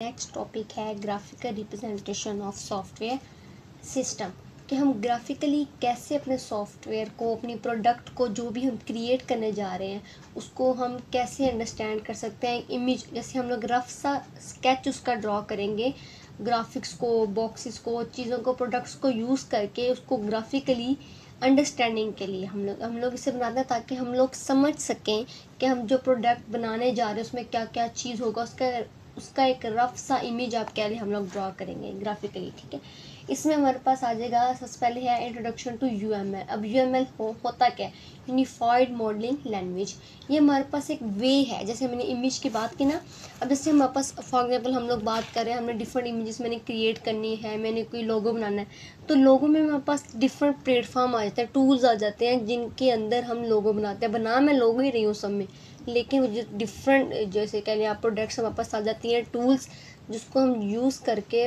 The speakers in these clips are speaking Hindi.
नेक्स्ट टॉपिक है graphical representation of software system, कि हम ग्राफिकली कैसे अपने सॉफ्टवेयर को, अपनी प्रोडक्ट को, जो भी हम क्रिएट करने जा रहे हैं उसको हम कैसे अंडरस्टैंड कर सकते हैं। इमेज जैसे हम लोग रफ सा स्केच उसका ड्रॉ करेंगे, ग्राफिक्स को, बॉक्सेस को, चीज़ों को, प्रोडक्ट्स को यूज़ करके उसको ग्राफिकली अंडरस्टैंडिंग के लिए हम लोग इसे बनाते हैं ताकि हम लोग समझ सकें कि हम जो प्रोडक्ट बनाने जा रहे हैं उसमें क्या क्या चीज़ होगा, उसका एक रफ सा इमेज आप कह लें हम लोग ड्रॉ करेंगे ग्राफिकली। ठीक है, इसमें हमारे पास आ जाएगा सबसे पहले है इंट्रोडक्शन टू यूएमएल। अब यूएमएल होता क्या है? Unified modelling language. ये हमारे पास एक वे है, जैसे मैंने इमेज की बात की ना। अब जैसे हमारे पास फॉर एग्जांपल हम लोग बात कर रहे हैं, हमने डिफरेंट इमेजेस मैंने क्रिएट करनी है, मैंने कोई लोगो बनाना है, तो लोगो में हमारे पास डिफरेंट प्लेटफॉर्म आ जाते हैं, टूल्स आ जाते हैं जिनके अंदर हम लोगो बनाते हैं। बना मैं लोगो ही रही हूँ सब में, लेकिन जो डिफरेंट जैसे कह लें आप प्रोडक्ट्स हमारे पास आ जाती हैं, टूल्स जिसको हम यूज़ करके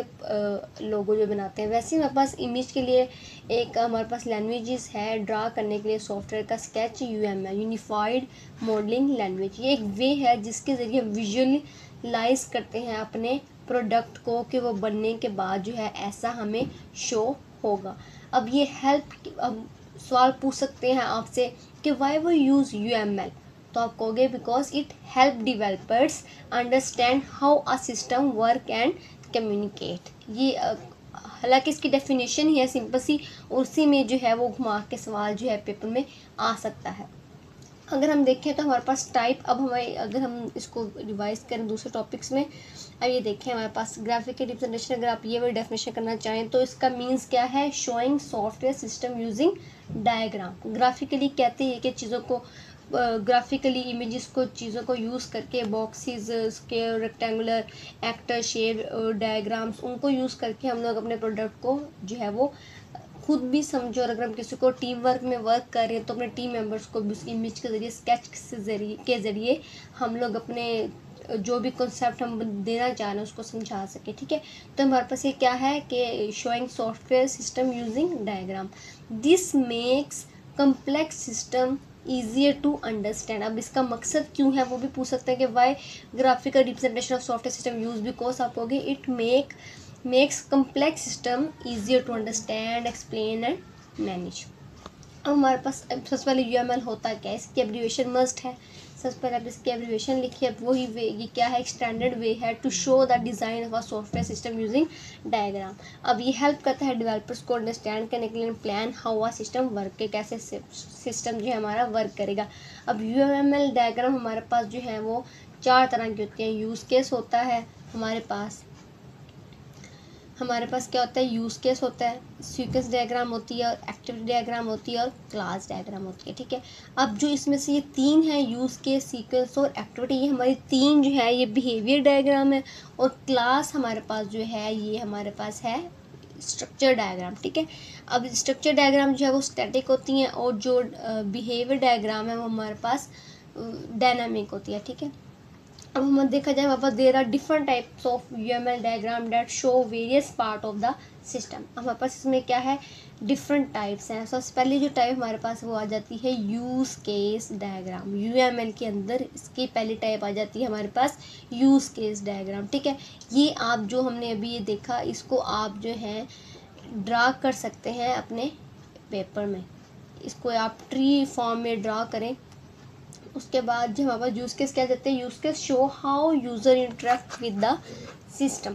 लोगो जो बनाते हैं। वैसे ही हमारे पास इमेज के लिए एक हमारे पास लैंग्वेजेस है ड्रा करने के लिए सॉफ्टवेयर का, sketch UML, unified modelling language. ये एक वे है जिसके ज़रिए हम विजुअलाइज करते हैं अपने प्रोडक्ट को कि वो बनने के बाद जो है ऐसा हमें शो होगा। अब ये अब सवाल पूछ सकते हैं आपसे कि वाई वो यूज़ यूएमएल, तो आप कहोगे because it help developers understand how a system work and communicate. ये हालांकि इसकी डेफिनेशन ही है सिंपल सी, उसी में जो है वो घुमा के सवाल जो है पेपर में आ सकता है। अगर हम देखें तो हमारे पास टाइप, अब हमारे अगर हम इसको रिवाइज करें दूसरे टॉपिक्स में, अब ये देखें हमारे पास ग्राफिकल रिप्रेजेंटेशन, अगर आप ये वाली डेफिनेशन करना चाहें तो इसका मीन्स क्या है? Showing software system using diagram. Graphically कहते हैं कि चीज़ों को ग्राफिकली इमेजेस को, चीज़ों को यूज़ करके, boxes, square, rectangular, actor, shade, diagrams, उनको यूज़ करके हम लोग अपने प्रोडक्ट को जो है वो खुद भी समझो। और अगर हम किसी को टीम वर्क में वर्क कर रहे हैं तो अपने टीम मेंबर्स को भी उस इमेज के ज़रिए, स्केच के ज़रिए हम लोग अपने जो भी कॉन्सेप्ट हम देना चाह रहे हैं उसको समझा सके। ठीक है, तो हमारे पास ये क्या है कि showing software system using diagram, this makes complex system easier to understand. अब इसका मकसद क्यों है वो भी पूछ सकते हैं कि why graphical representation of software system use, because आप कहोगे it makes complex system easier to understand, explain and manage. अब हमारे पास सबसे पहले यूएमएल होता क्या है, इसकी एब्रीविएशन मस्ट है। सबसे पहले आप इसकी एब्रीविएशन लिखिए। अब वही वे, ये क्या है? स्टैंडर्ड वे है to show the design of a software system using diagram. अब ये हेल्प करता है डेवलपर्स को अंडरस्टैंड करने के लिए, plan how a system work, के कैसे सिस्टम जो है हमारा वर्क करेगा। अब यूएमएल डायग्राम हमारे पास जो है वो 4 तरह की होती हैं। यूज़ केस होता है हमारे पास क्या होता है? यूज़ केस होता है, सीक्वेंस डायग्राम होती है, और एक्टिविटी डायग्राम होती है, और क्लास डायग्राम होती है। ठीक है, अब जो इसमें से ये 3 है, यूज़ केस, सीक्वेंस और एक्टिविटी, ये हमारी 3 जो है ये बिहेवियर डायग्राम है। और क्लास हमारे पास जो है ये हमारे पास है स्ट्रक्चर डायग्राम। ठीक है, अब स्ट्रक्चर डायग्राम जो है वो स्टैटिक होती हैं, और जो बिहेवियर डायग्राम है वो हमारे पास डायनामिक होती है। ठीक है, अब हम देखा जाए हमारे पास there are different types of UML diagram that show various part of the system. हमारे पास इसमें क्या है? डिफरेंट टाइप्स हैं। सबसे पहले जो टाइप हमारे पास वो आ जाती है यूज़ केस डायग्राम। यूएमएल के अंदर इसकी पहली टाइप आ जाती है हमारे पास यूज़ केस डायग्राम। ठीक है, ये आप जो हमने अभी ये देखा, इसको आप जो है ड्रा कर सकते हैं अपने पेपर में। इसको आप ट्री फॉर्म में ड्रा करें। उसके बाद जो हमारे पास यूज़ केस क्या देते हैं? Use case show how user interact with the system,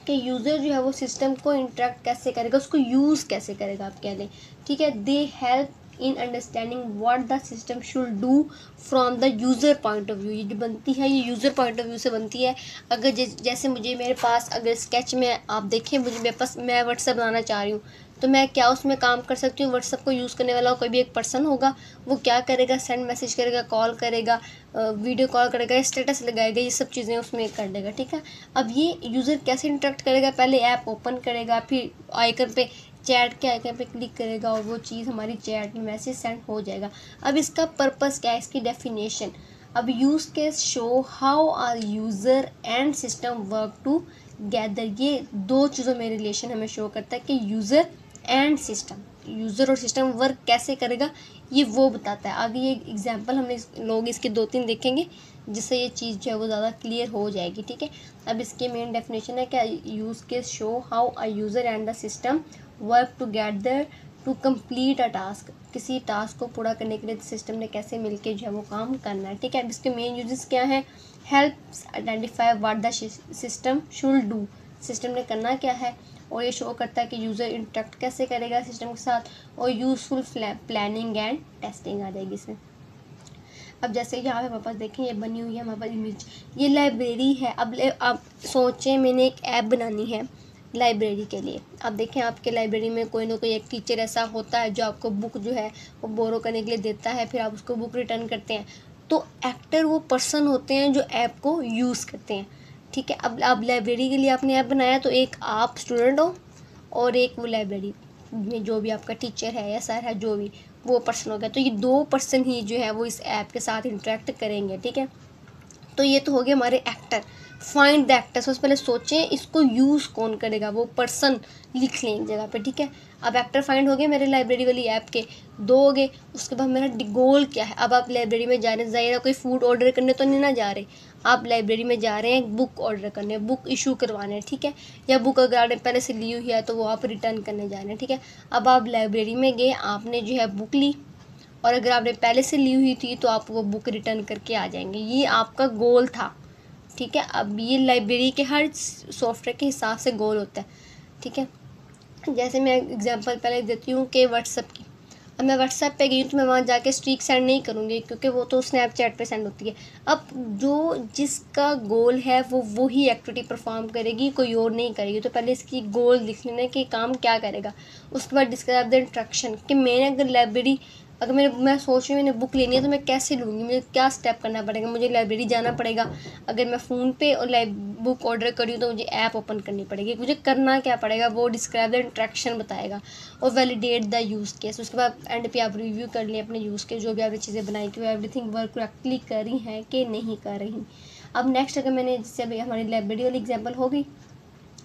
कि यूज़र जो है वो सिस्टम को इंटरेक्ट कैसे करेगा, उसको यूज़ कैसे करेगा आप कह लें। ठीक है, they help in understanding what the system should do from the user point of view. ये जो बनती है ये यूज़र पॉइंट ऑफ व्यू से बनती है। अगर जैसे मुझे मेरे पास अगर स्केच में आप देखें, मेरे पास मैं व्हाट्सएप बनाना चाह रही हूँ, तो मैं क्या उसमें काम कर सकती हूँ? व्हाट्सएप को यूज़ करने वाला कोई भी एक पर्सन होगा, वो क्या करेगा? सेंड मैसेज करेगा, कॉल करेगा, वीडियो कॉल करेगा, स्टेटस लगाएगा, ये सब चीज़ें उसमें कर देगा। ठीक है, अब ये यूज़र कैसे इंटरेक्ट करेगा? पहले ऐप ओपन करेगा, फिर आइकन पे, चैट के आइकन पे क्लिक करेगा, और वो चीज़ हमारी चैट में मैसेज सेंड हो जाएगा। अब इसका पर्पस क्या है? इसकी डेफिनेशन, अब use case show how are user and system work together. ये 2 चीज़ों में रिलेशन हमें शो करता है कि यूज़र एंड सिस्टम। यूज़र और सिस्टम वर्क कैसे करेगा ये वो बताता है। आगे ये एग्जांपल हमने लोग इसके 2-3 देखेंगे जिससे ये चीज़ जो है वो ज़्यादा क्लियर हो जाएगी, ठीक है। अब इसकी मेन डेफिनेशन है क्या, use case show how a user and the system work together to complete a task. किसी टास्क को पूरा करने के लिए सिस्टम ने कैसे मिलके जो है वो काम करना है, ठीक है। अब इसके मेन यूजेस क्या हैं, helps identify what the system should do, system ने करना क्या है, और ये शो करता है कि यूज़र इंटरेक्ट कैसे करेगा सिस्टम के साथ, और यूज़फुल प्लानिंग एंड टेस्टिंग आ जाएगी इसमें। अब जैसे यहाँ पे हमारे पास देखें ये बनी हुई है हमारे पास इमेज, ये लाइब्रेरी है। अब सोचें मैंने एक ऐप बनानी है लाइब्रेरी के लिए। अब देखें आपके लाइब्रेरी में कोई ना कोई एक टीचर ऐसा होता है जो आपको बुक जो है वो बोरो करने के लिए देता है, फिर आप उसको बुक रिटर्न करते हैं। तो एक्टर वो पर्सन होते हैं जो ऐप को यूज़ करते हैं, ठीक है। अब लाइब्रेरी के लिए आपने ऐप बनाया तो एक आप स्टूडेंट हो और एक वो लाइब्रेरी में जो भी आपका टीचर है या सर है जो भी वो पर्सन हो गया। तो ये 2 पर्सन ही जो है वो इस ऐप के साथ इंटरेक्ट करेंगे, ठीक है। तो ये तो हो गए हमारे एक्टर। फाइंड द एक्टर, सबसे पहले सोचें इसको यूज़ कौन करेगा, वो पर्सन लिख लें एक जगह पे, ठीक है। अब एक्टर फाइंड हो गए मेरे लाइब्रेरी वाली ऐप के 2 हो गए। उसके बाद मेरा गोल क्या है, अब आप लाइब्रेरी में जा रहे हैं, जाहिर है कोई फूड ऑर्डर करने तो नहीं ना जा रहे, आप लाइब्रेरी में जा रहे हैं बुक ऑर्डर करने, बुक इशू करवाने, ठीक है। या बुक अगर आपने पहले से ली हुई है तो वो आप रिटर्न करने जा रहे हैं, ठीक है। अब आप लाइब्रेरी में गए, आपने जो है बुक ली, और अगर आपने पहले से ली हुई थी तो आप वो बुक रिटर्न करके आ जाएंगे, ये आपका गोल था, ठीक है। अब ये लाइब्रेरी के हर सॉफ्टवेयर के हिसाब से गोल होता है, ठीक है। जैसे मैं एग्जांपल पहले देती हूँ कि व्हाट्सअप की। अब मैं व्हाट्सएप पे गई हूँ तो मैं वहाँ जाके स्ट्रीक सेंड नहीं करूँगी क्योंकि वो तो स्नैपचैट पे सेंड होती है। अब जो जिसका गोल है वो ही एक्टिविटी परफॉर्म करेगी, कोई और नहीं करेगी। तो पहले इसकी गोल लिख लेना कि काम क्या करेगा। उसके बाद डिस्क्राइब द इंस्ट्रक्शन कि मैंने अगर लाइब्रेरी, अगर मैं सोच रही हूँ मैंने बुक लेनी है तो मैं कैसे लूँगी, मुझे क्या स्टेप करना पड़ेगा, मुझे लाइब्रेरी जाना पड़ेगा। अगर मैं फ़ोन पे और बुक ऑर्डर करी हूँ तो मुझे ऐप ओपन करनी पड़ेगी, मुझे करना क्या पड़ेगा वो डिस्क्राइब द इंस्ट्रक्शन बताएगा, और वैलिडेट द यूज़ केस। उसके बाद एंड पे आप रिव्यू कर लें अपने यूज़ केस, जो भी आपने चीज़ें बनाई कि वो एवरीथिंग वर्क करेक्टली कर रही हैं कि नहीं कर रही। अब नेक्स्ट अगर मैंने जैसे अभी हमारी लाइब्रेरी वाली एग्जाम्पल हो गई,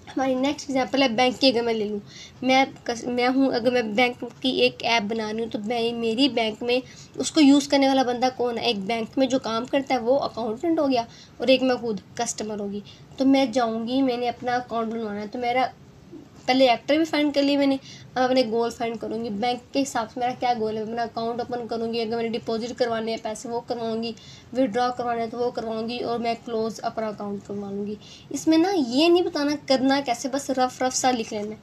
हमारी नेक्स्ट एग्जांपल है बैंक की। अगर मैं ले लूँ, मैं हूँ, अगर मैं बैंक की एक ऐप बना रही हूँ तो मेरी बैंक में उसको यूज़ करने वाला बंदा कौन है, एक बैंक में जो काम करता है वो अकाउंटेंट हो गया, और एक मैं खुद कस्टमर होगी। तो मैं जाऊँगी, मैंने अपना अकाउंट बनवाना है तो मेरा पहले एक्टर भी फाइंड कर लिए मैंने, अब अपने गोल फाइंड करूँगी। बैंक के हिसाब से मेरा क्या गोल है, मैं अपना अकाउंट ओपन करूँगी, अगर मैंने डिपॉजिट करवाने हैं पैसे वो करवाऊँगी, विड्रॉ करवाने हैं तो वो करवाऊँगी, और मैं क्लोज अपना अकाउंट करवा लूँगी। इसमें ना ये नहीं बताना करना कैसे, बस रफ सा लिख लेना।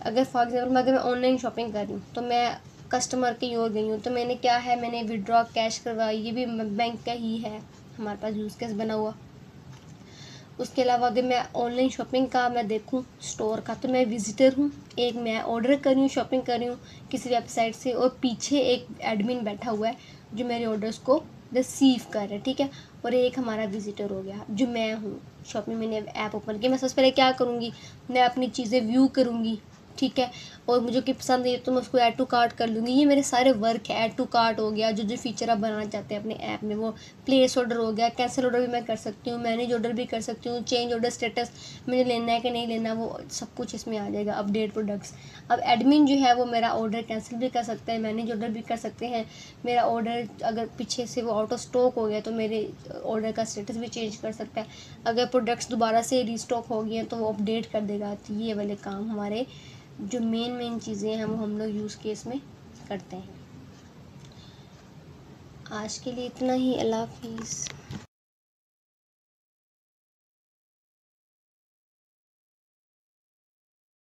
अगर फॉर एग्जाम्पल अगर मैं ऑनलाइन शॉपिंग कर रही हूँ तो मैं कस्टमर की ओर गई हूँ, तो मैंने क्या है, मैंने विड्रॉ कैश करवाई, ये भी बैंक का ही है हमारे पास यूज़ केस बना हुआ। उसके अलावा अगर मैं ऑनलाइन शॉपिंग का मैं देखूं स्टोर का, तो मैं विजिटर हूं, एक मैं ऑर्डर कर रही हूँ, शॉपिंग कर रही हूँ किसी वेबसाइट से, और पीछे एक एडमिन बैठा हुआ है जो मेरे ऑर्डर्स को रिसीव कर रहा है, ठीक है। और एक हमारा विजिटर हो गया जो मैं हूँ, शॉपिंग मैंने ऐप ओपन किया। मैं सबसे पहले क्या करूँगी, मैं अपनी चीज़ें व्यू करूँगी, ठीक है, और मुझे कि पसंद है तो मैं उसको ऐड टू कार्ट कर लूँगी। ये मेरे सारे वर्क है, ऐड टू कार्ट हो गया, जो फीचर आप बनाना चाहते हैं अपने ऐप में, वो प्लेस ऑर्डर हो गया, कैंसिल ऑर्डर भी मैं कर सकती हूँ, मैनेज ऑर्डर भी कर सकती हूँ, चेंज ऑर्डर स्टेटस मुझे लेना है कि नहीं लेना, वो सब कुछ इसमें आ जाएगा, अपडेट प्रोडक्ट्स। अब एडमिन जो है वो मेरा ऑर्डर कैंसिल भी कर सकता है, मैनेज ऑर्डर भी कर सकते हैं, मेरा ऑर्डर अगर पीछे से वो आउट ऑफ स्टॉक हो गया तो मेरे ऑर्डर का स्टेटस भी चेंज कर सकता है, अगर प्रोडक्ट्स दोबारा से रीस्टॉक हो गए हैं तो वो अपडेट कर देगा। तो ये वाले काम हमारे जो मेन चीज़ें हैं वो हम लोग यूज़ केस में करते हैं। आज के लिए इतना ही, अल्लाह हाफिज़।